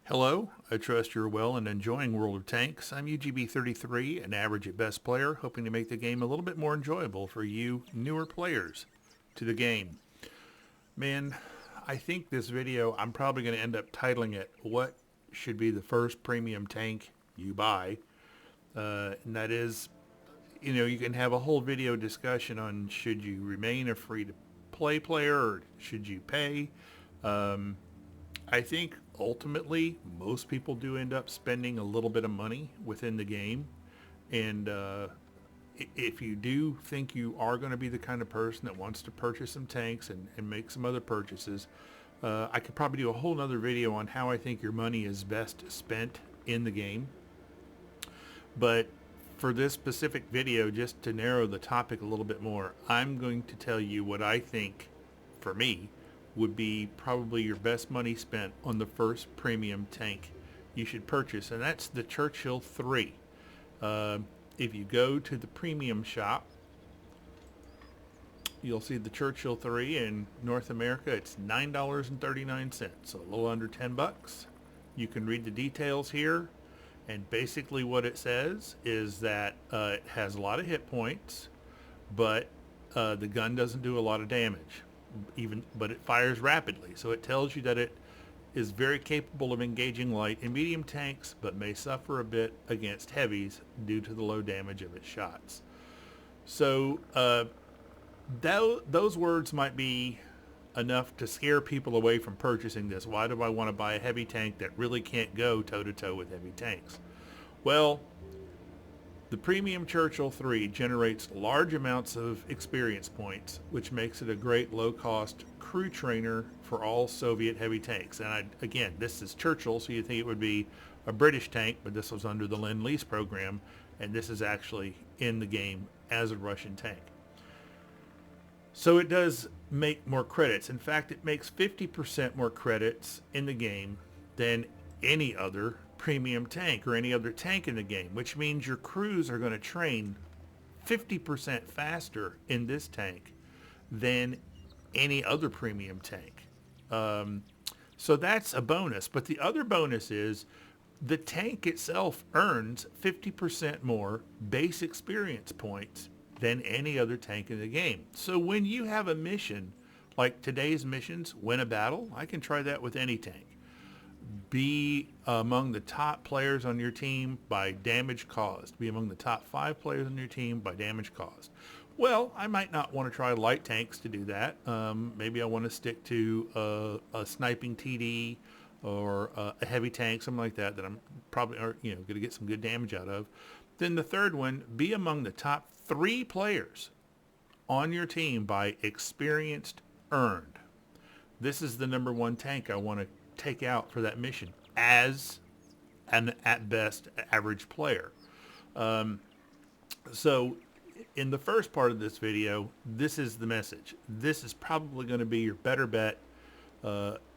Hello, I trust you're well and enjoying World of Tanks. I'm UGB33, an average at best player, hoping to make the game a little bit more enjoyable for you newer players to the game. Man, I think this video, I'm probably going to end up titling it, What Should Be the First Premium Tank You Buy? And that is, you can have a whole video discussion on should you remain a free-to-play player or should you pay? I think ultimately most people do end up spending a little bit of money within the game. And if you do think you are going to be the kind of person that wants to purchase some tanks and make some other purchases, I could probably do a whole nother video on how I think your money is best spent in the game. But for this specific video, just to narrow the topic a little bit more, I'm going to tell you what I think, for me, would be probably your best money spent on the first premium tank you should purchase, and that's the Churchill 3. If you go to the premium shop, you'll see the Churchill 3 in North America. It's $9.39, so a little under 10 bucks. You can read the details here, and basically what it says is that it has a lot of hit points, but the gun doesn't do a lot of damage. But it fires rapidly, so it tells you that it is very capable of engaging light and medium tanks, but may suffer a bit against heavies due to the low damage of its shots. So those words might be enough to scare people away from purchasing this. Why do I want to buy a heavy tank that really can't go toe-to-toe with heavy tanks? Well, the premium Churchill 3 generates large amounts of experience points, which makes it a great low-cost crew trainer for all Soviet heavy tanks. And again, this is Churchill, so you think it would be a British tank, but this was under the Lend-Lease program, and this is actually in the game as a Russian tank. So it does make more credits. In fact, it makes 50% more credits in the game than any other premium tank or any other tank in the game, which means your crews are going to train 50% faster in this tank than any other premium tank. So that's a bonus. But the other bonus is the tank itself earns 50% more base experience points than any other tank in the game. So when you have a mission like today's missions, win a battle, I can try that with any tank. Be among the top players on your team by damage caused. Be among the top 5 players on your team by damage caused. Well, I might not want to try light tanks to do that. Maybe I want to stick to a sniping TD or a heavy tank, something like that I'm probably going to get some good damage out of. Then the third one, be among the top 3 players on your team by experienced earned. This is the number 1 tank I want to take out for that mission as an at best average player. So in the first part of this video, this is the message. This is probably going to be your better bet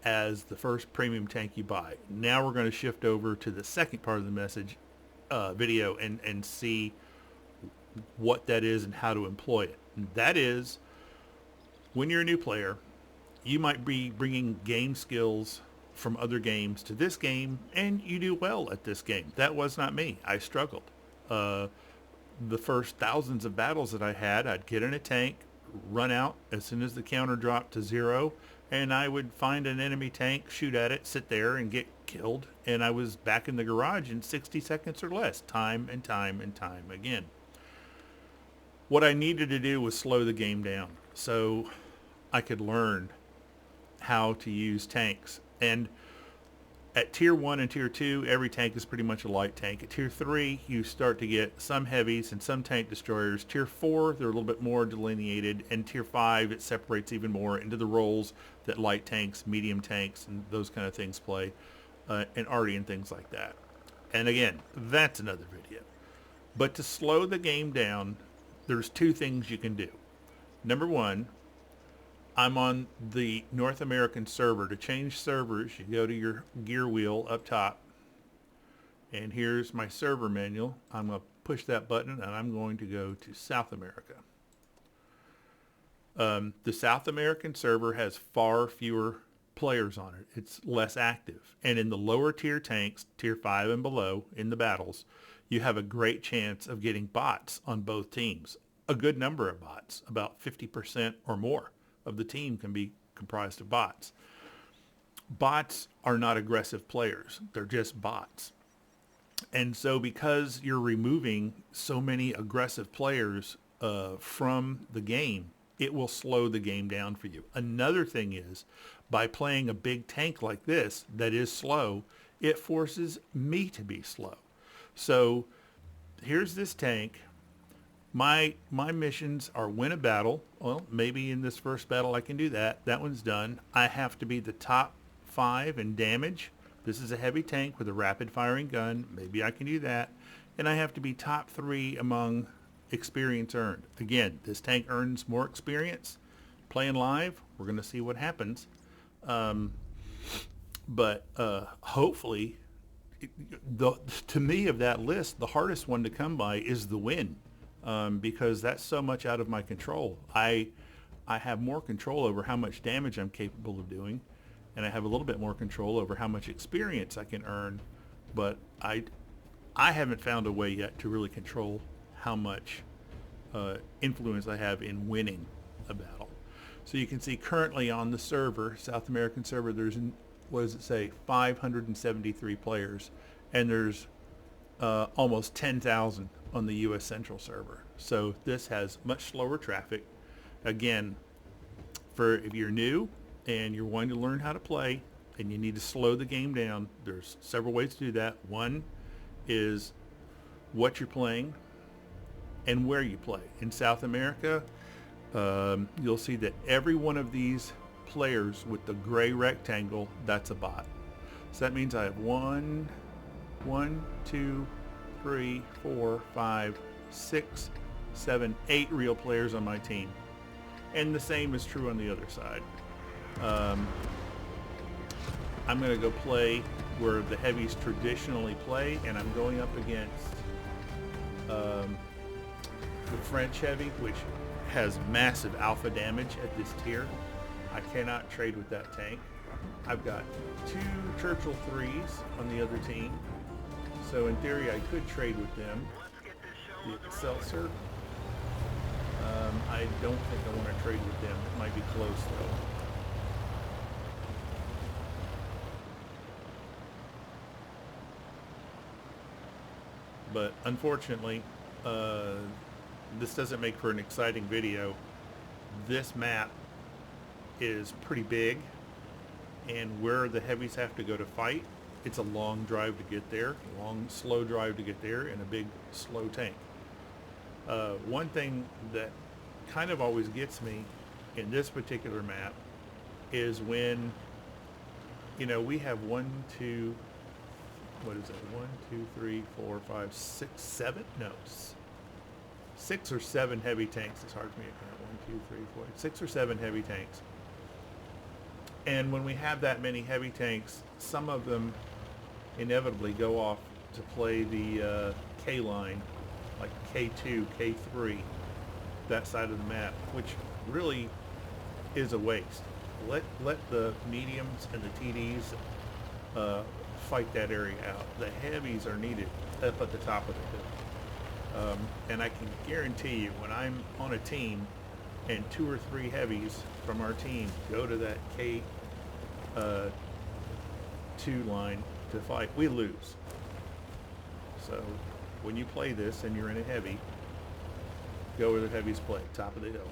as the first premium tank you buy. Now we're going to shift over to the second part of the message video and see what that is and how to employ it. And that is, when you're a new player, you might be bringing game skills from other games to this game, and you do well at this game. That was not me. I struggled. The first thousands of battles that I had, I'd get in a tank, run out as soon as the counter dropped to 0, and I would find an enemy tank, shoot at it, sit there, and get killed, and I was back in the garage in 60 seconds or less, time and time and time again. What I needed to do was slow the game down so I could learn how to use tanks. And at tier 1 and tier 2, every tank is pretty much a light tank. At tier 3, you start to get some heavies and some tank destroyers. Tier 4, they're a little bit more delineated. And tier 5, it separates even more into the roles that light tanks, medium tanks, and those kind of things play, and arty and things like that. And again, that's another video. But to slow the game down, there's 2 things you can do. Number 1, I'm on the North American server. To change servers, you go to your gear wheel up top, and here's my server manual. I'm going to push that button, and I'm going to go to South America. The South American server has far fewer players on it. It's less active. And in the lower tier tanks, tier 5 and below, in the battles, you have a great chance of getting bots on both teams. A good number of bots, about 50% or more of the team can be comprised of bots. Bots are not aggressive players. They're just bots. And so because you're removing so many aggressive players from the game, it will slow the game down for you. Another thing is, by playing a big tank like this that is slow, it forces me to be slow. So here's this tank. My missions are win a battle. Well, maybe in this first battle I can do that. That one's done. I have to be the top 5 in damage. This is a heavy tank with a rapid firing gun. Maybe I can do that. And I have to be top 3 among experience earned. Again, this tank earns more experience. Playing live, we're going to see what happens. But hopefully, to me of that list, the hardest one to come by is the win, because that's so much out of my control. I have more control over how much damage I'm capable of doing, and I have a little bit more control over how much experience I can earn, but I haven't found a way yet to really control how much influence I have in winning a battle. So you can see currently on the server, South American server, there's, what does it say, 573 players, and there's almost 10,000 on the U.S. Central server. So this has much slower traffic. Again, for if you're new and you're wanting to learn how to play and you need to slow the game down, there's several ways to do that. One is what you're playing and where you play. In South America, you'll see that every one of these players with the gray rectangle, that's a bot. So that means I have 1, 2, 3, 4, 5, 6, 7, 8 real players on my team. And the same is true on the other side. I'm going to go play where the heavies traditionally play, and I'm going up against the French heavy, which has massive alpha damage at this tier. I cannot trade with that tank. I've got 2 Churchill 3s on the other team, so in theory I could trade with them. The Excelsior, I don't think I want to trade with them. It might be close though. But unfortunately, this doesn't make for an exciting video. This map is pretty big, and where the heavies have to go to fight, it's a long drive to get there, a long, slow drive to get there, and a big, slow tank. One thing that kind of always gets me in this particular map is when, you know, we have 1, 2, what is it? 1, 2, 3, 4, 5, 6, 7? No, 6 or 7 heavy tanks. It's hard for me to count. 1, 2, 3, 4, 6 or 7 heavy tanks. And when we have that many heavy tanks, some of them inevitably go off to play the K line, like K2, K3, that side of the map, which really is a waste. Let the mediums and the TDs fight that area out. The heavies are needed up at the top of the hill. And I can guarantee you, when I'm on a team and 2 or 3 heavies from our team go to that K2 line to fight, we lose. So when you play this and you're in a heavy, go where the heavies play, top of the hill.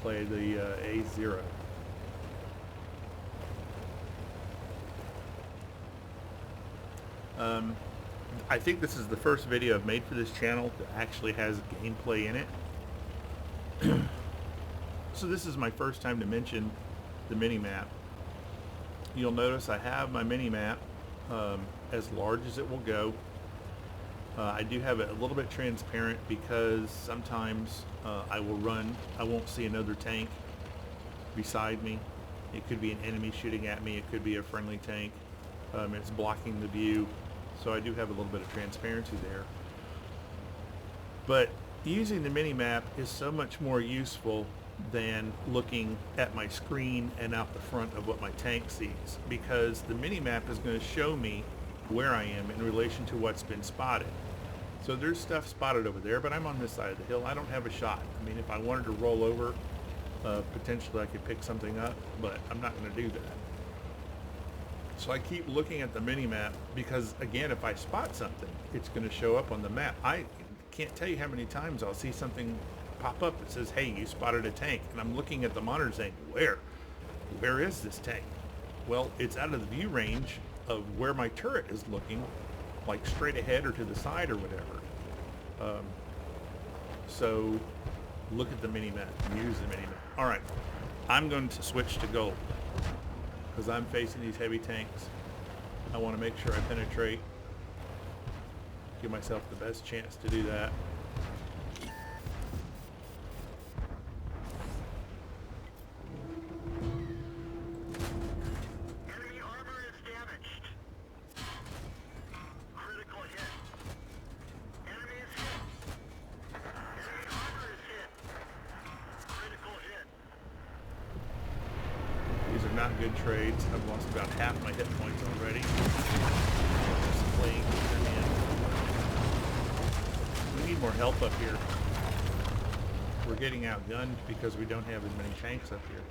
Play the A0. I think this is the first video I've made for this channel that actually has gameplay in it. So this is my first time to mention the mini-map. You'll notice I have my mini-map as large as it will go. I do have it a little bit transparent because sometimes I won't see another tank beside me. It could be an enemy shooting at me, it could be a friendly tank. It's blocking the view, so I do have a little bit of transparency there. But using the mini-map is so much more useful than looking at my screen and out the front of what my tank sees, because the mini map is going to show me where I am in relation to what's been spotted. So there's stuff spotted over there, but I'm on this side of the hill. I don't have a shot. I mean, if I wanted to roll over, potentially I could pick something up, but I'm not going to do that. So I keep looking at the mini map because, again, if I spot something, it's going to show up on the map. I can't tell you how many times I'll see something pop up that says, hey, you spotted a tank. And I'm looking at the monitor saying, where? Where is this tank? Well, it's out of the view range of where my turret is looking, like straight ahead or to the side or whatever. So look at the mini map, use the mini map. All right, I'm going to switch to gold because I'm facing these heavy tanks. I want to make sure I penetrate, give myself the best chance to do that. Enemy armor is damaged. Critical hit. Enemy is hit. Enemy armor is hit. Critical hit. These are not good trades. I've lost about half my hit points already. Just playing them in. We need more help up here. We're getting outgunned because we don't have as many tanks up here.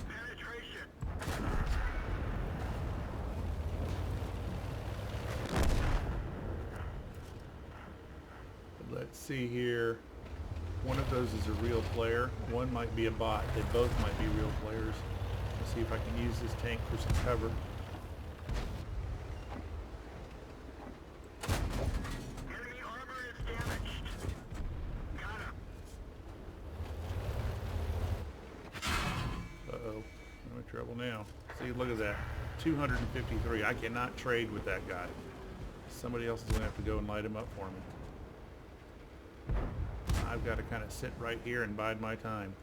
Penetration. Let's see here. One of those is a real player. One might be a bot. They both might be real players. Let's see if I can use this tank for some cover. Enemy armor is damaged. Got him. Uh-oh. I'm in trouble now. See, look at that. 253. I cannot trade with that guy. Somebody else is going to have to go and light him up for me. I've got to kind of sit right here and bide my time.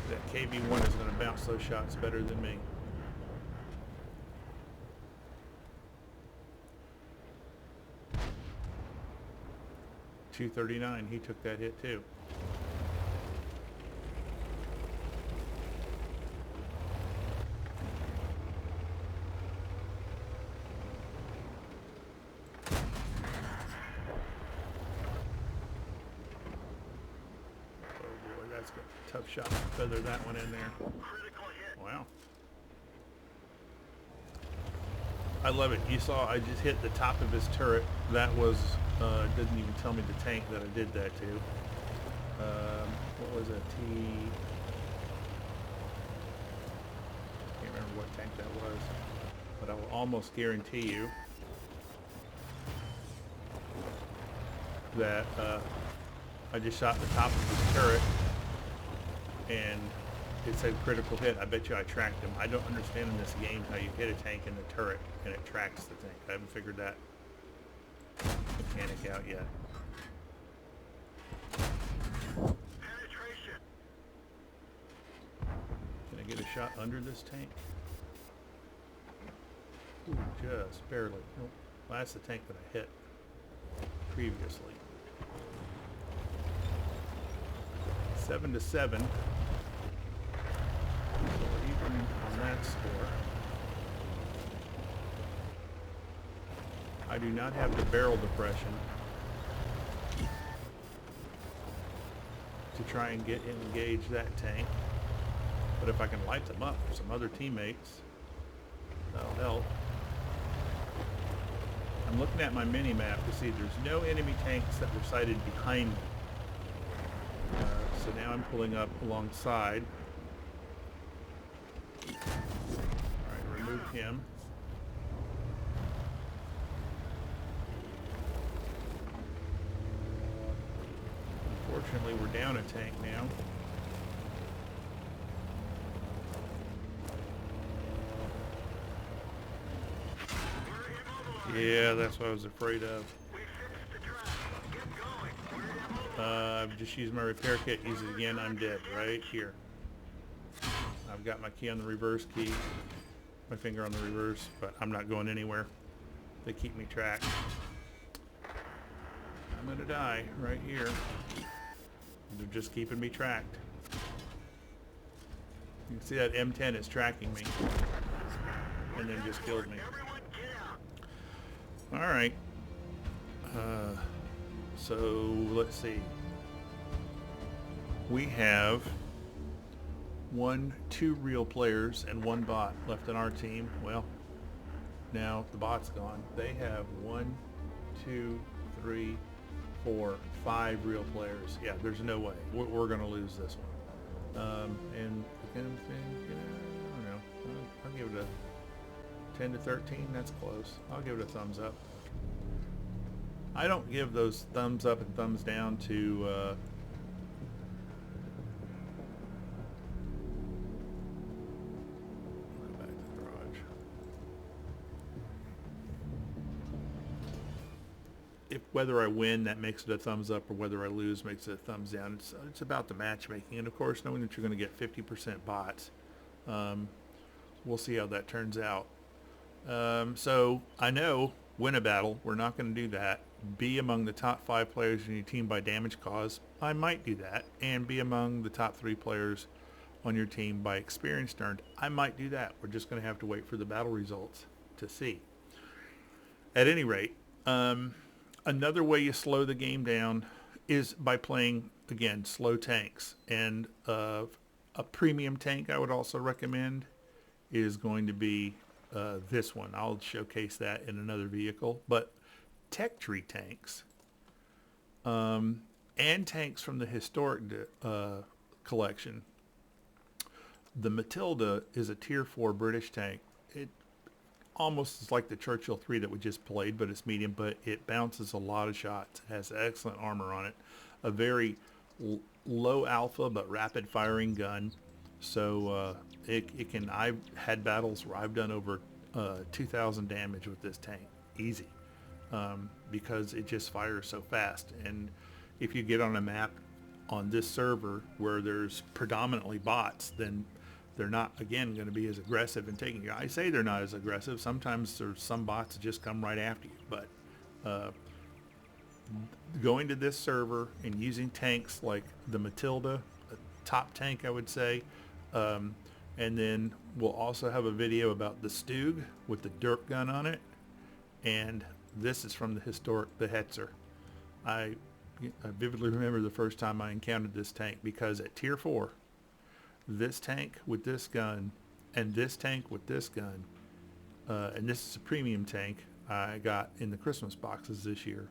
That KV-1 is going to bounce those shots better than me. .239, he took that hit too. That's a tough shot to feather that one in there. Critical hit. Wow. I love it. You saw I just hit the top of his turret. That was, didn't even tell me the tank that I did that to. What was that? Can't remember what tank that was. But I will almost guarantee you that I just shot the top of his turret and it said critical hit. I bet you I tracked him. I don't understand in this game how you hit a tank in the turret and it tracks the tank. I haven't figured that mechanic out yet. Penetration. Can I get a shot under this tank? Ooh, just barely. Nope. Well, that's the tank that I hit previously. 7-7. So even on that score. I do not have the barrel depression to try and get engage that tank. But if I can light them up for some other teammates, that'll help. I'm looking at my mini map to see there's no enemy tanks that were sighted behind me. So now I'm pulling up alongside. Alright, remove him. Unfortunately, we're down a tank now. Yeah, that's what I was afraid of. We fixed the trap. Get going. We're immobilized. I've just used my repair kit. Use it again. I'm dead right here. I've got my key on the reverse key. My finger on the reverse, but I'm not going anywhere. They keep me tracked. I'm gonna die right here. They're just keeping me tracked. You can see that M10 is tracking me. And then just killed me. Everyone get out. Alright. So let's see. We have 2 real players and 1 bot left on our team. Well, now the bot's gone. They have 1, 2, 3, 4, 5 real players. Yeah, there's no way. We're going to lose this one. And the kind of thing, I don't know. I'll give it a 10 to 13. That's close. I'll give it a thumbs up. I don't give those thumbs up and thumbs down to go back to the garage. If whether I win, that makes it a thumbs up, or whether I lose makes it a thumbs down. It's about the matchmaking, and of course, knowing that you're going to get 50% bots. We'll see how that turns out. So I know win a battle. We're not going to do that. Be among the top 5 players in your team by damage cause. I might do that. And be among the top 3 players on your team by experience earned. I might do that. We're just going to have to wait for the battle results to see. At any rate, another way you slow the game down is by playing, again, slow tanks. And a premium tank I would also recommend is going to be this one. I'll showcase that in another vehicle. But tech tree tanks and tanks from the historic collection. The Matilda is a tier 4 British tank. It almost is like the Churchill 3 that we just played, but it's medium, but it bounces a lot of shots. It has excellent armor on it. A very low alpha but rapid firing gun. So it can, I've had battles where I've done over 2,000 damage with this tank. Easy. Because it just fires so fast. And if you get on a map on this server where there's predominantly bots, then they're not, again, going to be as aggressive in taking you. I say they're not as aggressive. Sometimes there's some bots that just come right after you. But going to this server and using tanks like the Matilda, a top tank I would say, and then we'll also have a video about the Stug with the dirt gun on it. And this is from the historic, the Hetzer. I vividly remember the first time I encountered this tank, because at tier 4, this tank with this gun and this tank with this gun, and this is a premium tank I got in the Christmas boxes this year.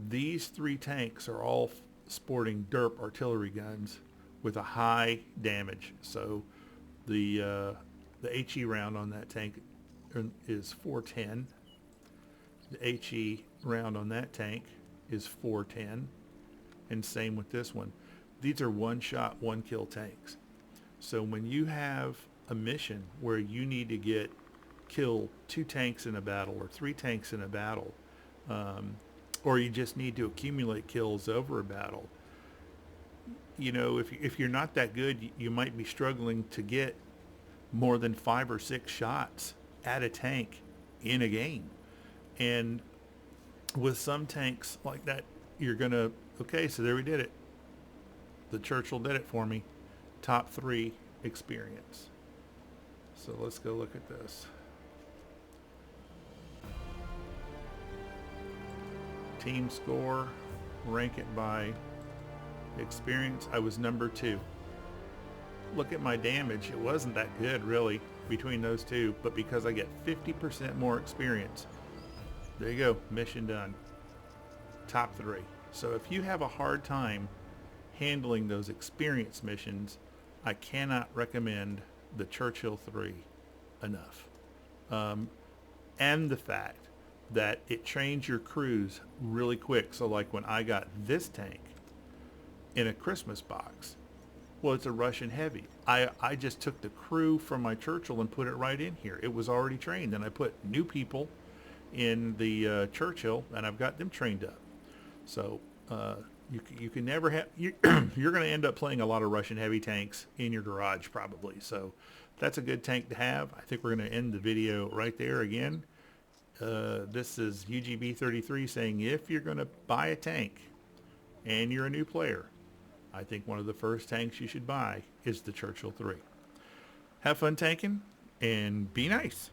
These 3 tanks are all sporting derp artillery guns with a high damage. So the HE round on that tank is 410. The HE round on that tank is 410, and same with this one. These are 1-shot, 1-kill tanks. So when you have a mission where you need to kill 2 tanks in a battle or 3 tanks in a battle, or you just need to accumulate kills over a battle, you know, if you're not that good, you might be struggling to get more than 5 or 6 shots at a tank in a game. And with some tanks like that, you're gonna, okay, so there we did it. The Churchill did it for me. Top 3 experience. So let's go look at this. Team score, rank it by experience. I was number 2. Look at my damage. It wasn't that good really between those 2, but because I get 50% more experience, there you go, mission done. Top 3. So if you have a hard time handling those experience missions, I cannot recommend the Churchill 3 enough. And the fact that it trains your crews really quick. So like when I got this tank, in a Christmas box. Well, it's a Russian heavy. I just took the crew from my Churchill and put it right in here. It was already trained, and I put new people in the Churchill, and I've got them trained up. So you can never have you're going to end up playing a lot of Russian heavy tanks in your garage probably. So that's a good tank to have. I think we're going to end the video right there again. This is UGB33 saying if you're going to buy a tank and you're a new player, I think one of the first tanks you should buy is the Churchill 3. Have fun tanking and be nice.